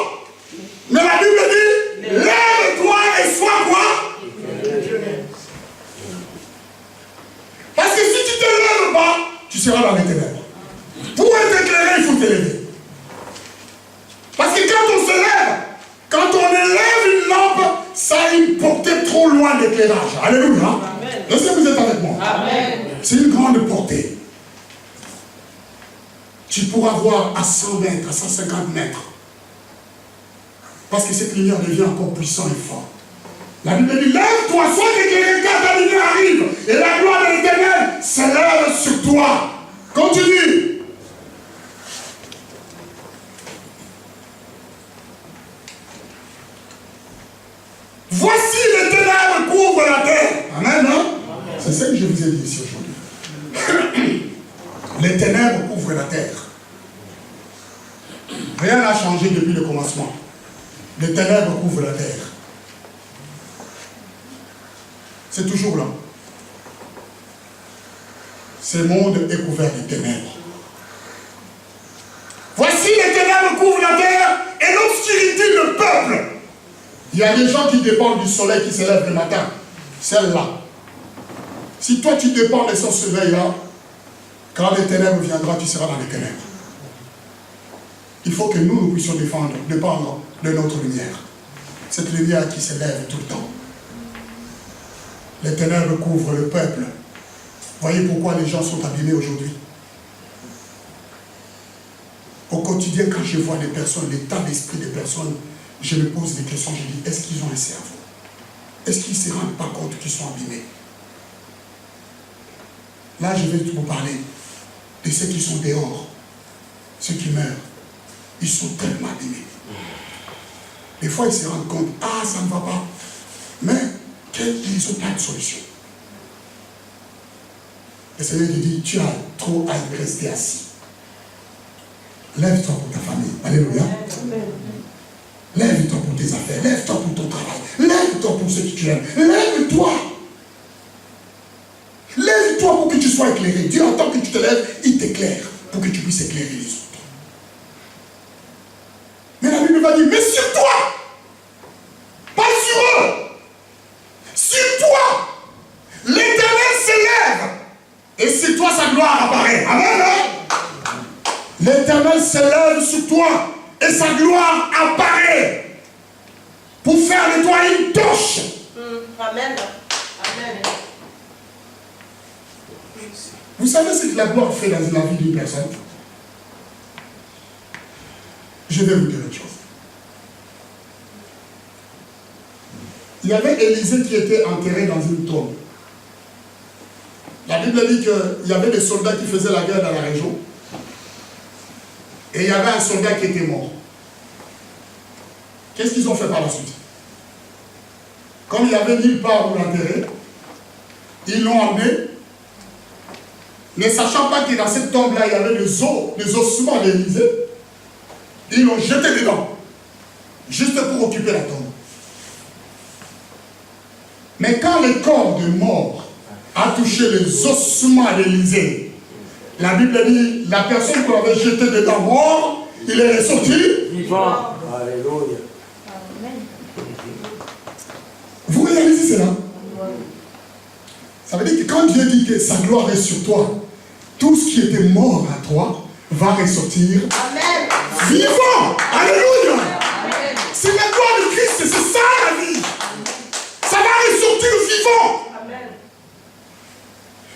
Mais la Bible dit, lève-toi et sois quoi? Parce que si tu ne te lèves pas, tu seras dans les ténèbres. Pour être éclairé, il faut te lever. Parce que quand on se lève, quand on élève une lampe, ça a une portée trop loin d'éclairage. Alléluia. Est-ce que vous êtes avec moi? Amen. C'est une grande portée. Tu pourras voir à 100 mètres, à 150 mètres. Parce que cette lumière devient encore puissante et forte. La Bible dit, lève-toi, sois éclairé car ta lumière arrive. Et la gloire de l'Éternel se lève sur toi. Continue. Voici les ténèbres couvrent la terre. Amen, hein? C'est ce que je vous ai dit ici aujourd'hui. Les ténèbres couvrent la terre. Rien n'a changé depuis le commencement. Les ténèbres couvrent la terre. C'est toujours là. Ce monde est couvert de ténèbres. Voici les ténèbres couvrent la terre et l'obscurité le peuple. Il y a des gens qui dépendent du soleil qui se lève le matin. Celle-là. Si toi tu dépends de son soleil-là, quand les ténèbres viendront, tu seras dans les ténèbres. Il faut que nous puissions dépendre de notre lumière. Cette lumière qui se lève tout le temps. Les ténèbres couvrent le peuple. Voyez pourquoi les gens sont abîmés aujourd'hui. Au quotidien, quand je vois des personnes, l'état d'esprit des personnes, je me pose des questions, je dis, est-ce qu'ils ont un cerveau? Est-ce qu'ils ne se rendent pas compte qu'ils sont abîmés? Là, je vais vous parler de ceux qui sont dehors, ceux qui meurent. Ils sont tellement abîmés. Des fois, ils se rendent compte, ah, ça ne va pas. Mais, ils n'ont pas de solution. Le Seigneur te dit, tu as trop à rester assis. Lève-toi pour ta famille. Alléluia. Lève-toi pour tes affaires. Lève-toi pour ton travail. Lève-toi pour ce que tu aimes. Lève-toi. Lève-toi pour que tu sois éclairé. Dieu, en tant que tu te lèves, il t'éclaire pour que tu puisses éclairer les autres. Mais la Bible va dire, mais sur toi, pas sur eux, sur toi, l'Éternel s'élève et sur toi sa gloire apparaît. Amen. L'Éternel s'élève sur toi et sa gloire apparaît pour faire de toi une torche. Amen. Amen. Vous savez ce que la gloire fait dans la vie d'une personne? Je vais vous dire une chose. Il y avait Élisée qui était enterré dans une tombe. La Bible dit qu'il y avait des soldats qui faisaient la guerre dans la région. Et il y avait un soldat qui était mort. Qu'est-ce qu'ils ont fait par la suite? Comme il n'y avait nulle part où l'enterrer, ils l'ont emmené ne sachant pas que dans cette tombe-là, il y avait des ossements d'Élisée, ils l'ont jeté dedans, juste pour occuper la tombe. Mais quand le corps de mort a touché les ossements d'Élisée, la Bible dit, la personne qu'on avait jeté dedans mort, il est ressorti vivant. Alléluia. Vous réalisez cela? Ça veut dire que quand Dieu dit que sa gloire est sur toi, tout ce qui était mort à toi va ressortir vivant. Alléluia. C'est la gloire de Christ, c'est ça la vie. Ça va ressortir vivant. Amen.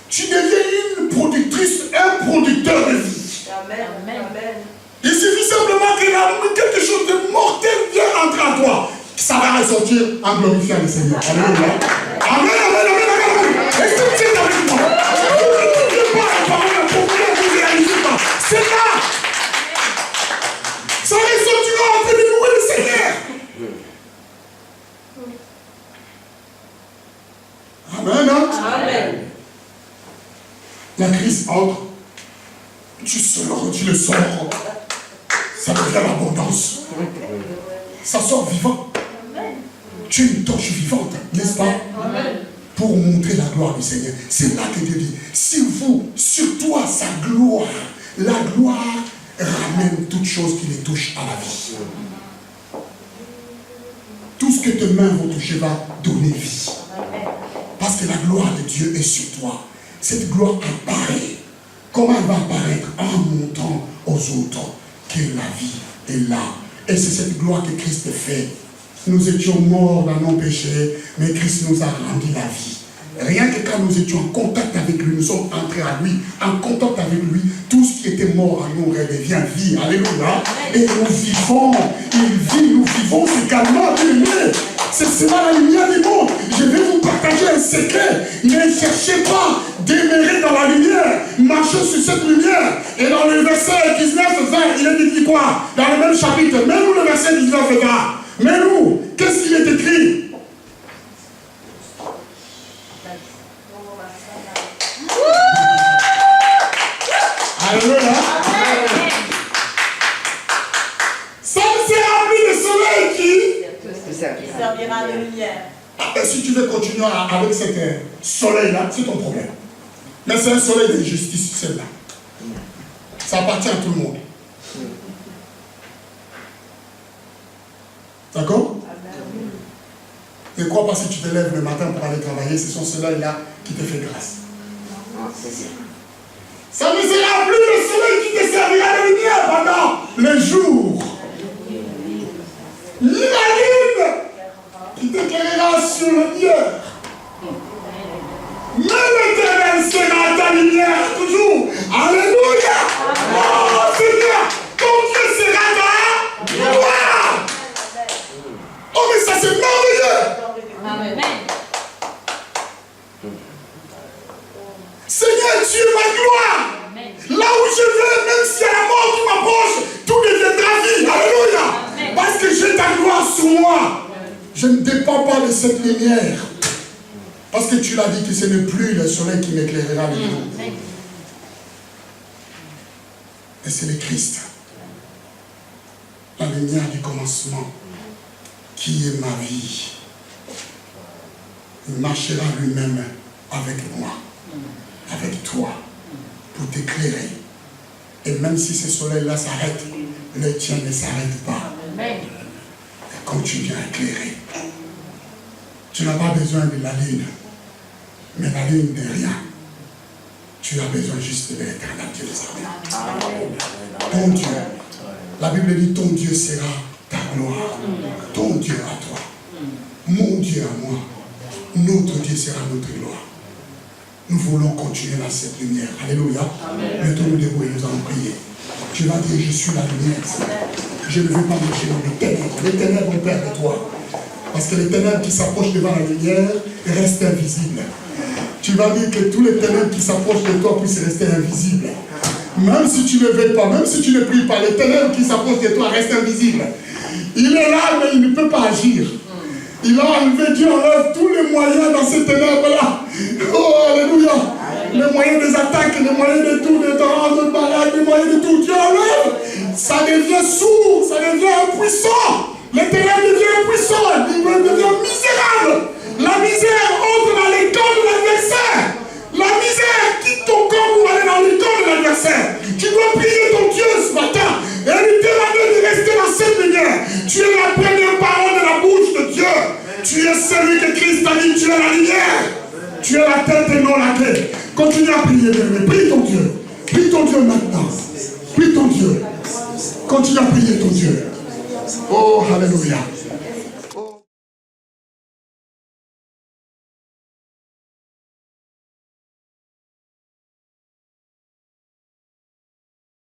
Tu deviens une productrice, un producteur de vie. Amen. Amen. Il suffit simplement que quelque chose de mortel vienne entrer en toi. Ça va ressortir en glorifiant le Seigneur. Alléluia. Amen, amen, amen, amen. Est-ce que vous êtes avec moi? Ne n'oubliez pas la parole pour que vous ne réalisez pas. C'est là. Ça ressortira entre nous et le Seigneur. Amen, hein? Amen. La crise entre. Tu le sors. Ça devient l'abondance. Ça sort vivant. Tu es une torche vivante, n'est-ce pas? Amen. Pour montrer la gloire du Seigneur. C'est là que Dieu dit, sur toi, sa gloire, la gloire ramène toutes choses qui les touchent à la vie. Tout ce que tes mains vont toucher va donner vie. Parce que la gloire de Dieu est sur toi. Cette gloire apparaît. Comment elle va apparaître? En montrant aux autres que la vie est là. Et c'est cette gloire que Christ fait. Nous étions morts dans nos péchés, mais Christ nous a rendu la vie. Rien que quand nous étions en contact avec lui, nous sommes entrés à lui, en contact avec lui, tout ce qui était mort en nous redevient vie. Alléluia. Et nous vivons. Il vit, nous vivons également. C'est cela la lumière du monde. Je vais vous partager un secret. Ne cherchez pas demeurer dans la lumière. Marchez sur cette lumière. Et dans le verset 19, 20, il est dit quoi? Dans le même chapitre. Mais nous, le verset 19, 20. Mais nous, qu'est-ce qu'il est écrit? Alléluia. Ça ne sera plus le soleil qui servira de lumière. Et si tu veux continuer avec ce soleil-là, c'est ton problème. Mais c'est un soleil de justice, celle-là. Ça appartient à tout le monde. D'accord? Ne crois pas si tu te lèves le matin pour aller travailler, c'est son soleil-là qui te fait grâce. Ça ne sera plus le soleil qui te servira de lumière pendant le jour. La lune qui t'éclairera sur le lumière. Mais l'Éternel sera ta lumière toujours. Alléluia. Oh Seigneur, ton Dieu sera ta gloire. Oh mais ça c'est merveilleux. Amen. Seigneur, tu es ma gloire. Là où je vais, même si à la mort qui m'approche, tout deviendra vie. Alléluia. Parce que j'ai ta gloire sur moi. Je ne dépends pas de cette lumière. Parce que tu l'as dit que ce n'est plus le soleil qui m'éclairera le jour. Mais c'est le Christ. La lumière du commencement. Qui est ma vie. Il marchera lui-même avec moi. Avec toi. Pour t'éclairer. Et même si ce soleil-là s'arrête, le tien ne s'arrête pas. Et continue à éclairer. Tu n'as pas besoin de la lune. Mais la lune n'est rien. Tu as besoin juste de l'éternel Dieu des armées. Ton Dieu. La Bible dit ton Dieu sera ta gloire. Ton Dieu à toi. Mon Dieu à moi. Notre Dieu sera notre gloire. Nous voulons continuer dans cette lumière. Alléluia. Mettons-nous debout et nous allons prier. Tu vas dire, je suis la lumière. Je ne veux pas marcher dans les ténèbres. Les ténèbres ont peur de toi. Parce que les ténèbres qui s'approchent devant la lumière restent invisibles. Tu vas dire que tous les ténèbres qui s'approchent de toi puissent rester invisibles. Même si tu ne veux pas, même si tu ne pries pas, les ténèbres qui s'approchent de toi restent invisibles. Il est là, mais il ne peut pas agir. Il a enlevé, Dieu enlève tous les moyens dans ces ténèbres-là. Oh, alléluia. les moyens des attaques, les moyens de tout, de te rendre malade, les moyens de tout. Dieu enlève. Ça devient sourd, ça devient impuissant. L'éternel devient impuissant, il devient misérable. La misère entre dans les camps de l'adversaire. La misère quitte ton corps pour aller dans le camp de l'adversaire. Tu dois prier ton Dieu ce matin et lui demander de rester dans cette lumière. Tu es la première parole de la bouche de Dieu. Tu es celui que Christ a dit, tu es la lumière. Tu es la tête et non la tête. Continue à prier, bien-aimé. Prie ton Dieu. Prie ton Dieu maintenant. Prie ton Dieu. Continue à prier ton Dieu. Oh, alléluia.